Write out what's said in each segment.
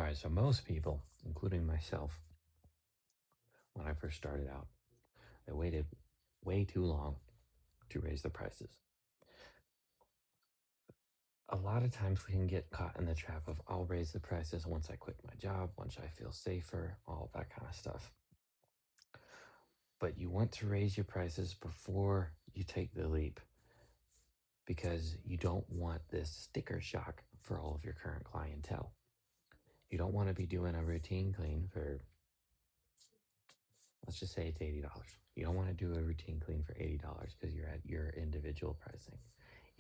All right, so most people, including myself, when I first started out, they waited way too long to raise the prices. A lot of times we can get caught in the trap of I'll raise the prices once I quit my job, once I feel safer, all that kind of stuff. But you want to raise your prices before you take the leap because you don't want this sticker shock for all of your current clientele. You don't want to be doing a routine clean for, let's just say it's $80. You don't want to do a routine clean for $80 because you're at your individual pricing.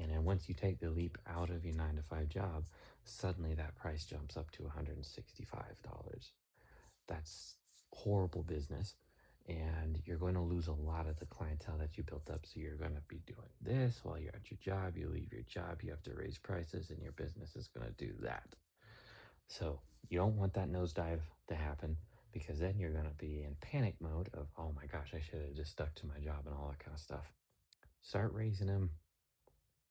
And then once you take the leap out of your 9 to 5 job, suddenly that price jumps up to $165. That's horrible business. And you're going to lose a lot of the clientele that you built up. So you're going to be doing this while you're at your job. You leave your job, you have to raise prices, and your business is going to do that. So you don't want that nosedive to happen because then you're going to be in panic mode of, oh my gosh, I should have just stuck to my job and all that kind of stuff. Start raising them,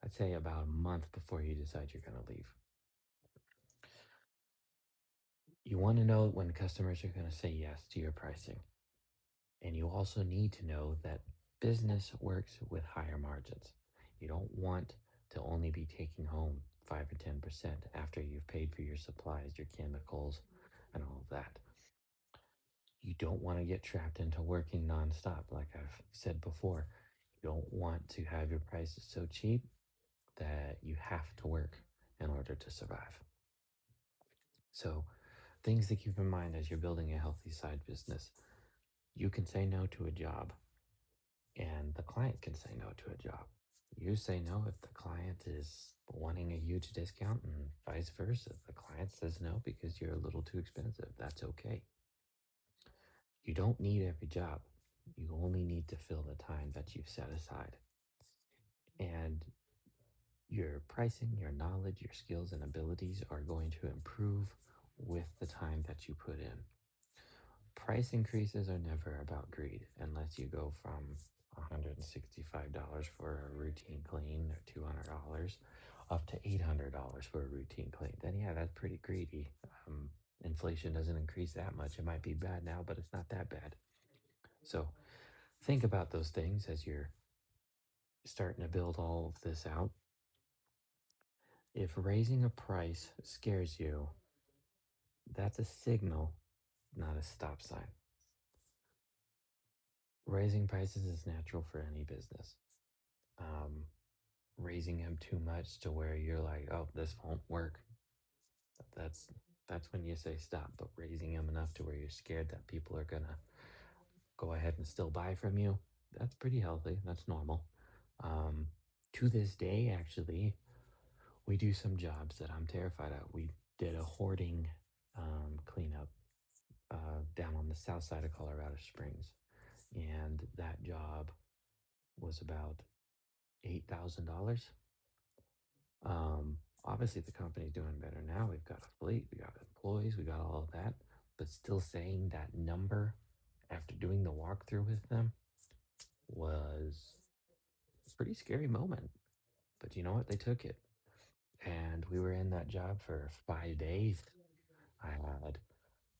I'd say about a month before you decide you're going to leave. You want to know when customers are going to say yes to your pricing. And you also need to know that business works with higher margins. You don't want to only be taking home 5 or 10% after you've paid for your supplies, your chemicals, and all of that. You don't want to get trapped into working nonstop, like I've said before. You don't want to have your prices so cheap that you have to work in order to survive. So, things to keep in mind as you're building a healthy side business. You can say no to a job, and the client can say no to a job. You say no if the client is wanting a huge discount, and vice versa. The client says no because you're a little too expensive. That's okay. You don't need every job. You only need to fill the time that you've set aside. And your pricing, your knowledge, your skills, and abilities are going to improve with the time that you put in. Price increases are never about greed unless you go from $165 for a routine clean or $200 up to $800 for a routine clean. Then, yeah, that's pretty greedy. Inflation doesn't increase that much. It might be bad now, but it's not that bad. So, think about those things as you're starting to build all of this out. If raising a price scares you, that's a signal, not a stop sign. Raising prices is natural for any business. Um, Raising them too much to where you're like, oh, this won't work. That's that's when you say stop. But raising them enough to where you're scared that people are gonna go ahead and still buy from you, that's pretty healthy. That's normal. Um, to this day, actually, we do some jobs that I'm terrified of. We did a hoarding cleanup down on the south side of Colorado Springs, and that job was about $8,000. Obviously, the company's doing better now. We've got a fleet, we got employees, we got all of that, but still saying that number after doing the walkthrough with them was a pretty scary moment. But you know what? They took it. And we were in that job for 5 days. I had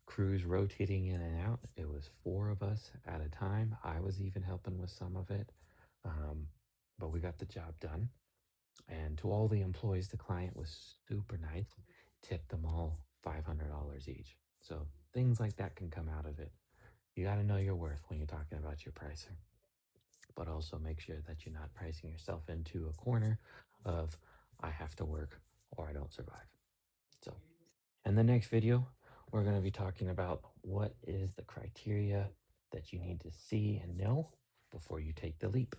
crews rotating in and out. It was four of us at a time. I was even helping with some of it. Um, but we got the job done. And to all the employees, the client was super nice, tipped them all $500 each. So things like that can come out of it. You got to know your worth when you're talking about your pricing, but also make sure that you're not pricing yourself into a corner of I have to work or I don't survive. So, in the next video, we're going to be talking about what is the criteria that you need to see and know before you take the leap.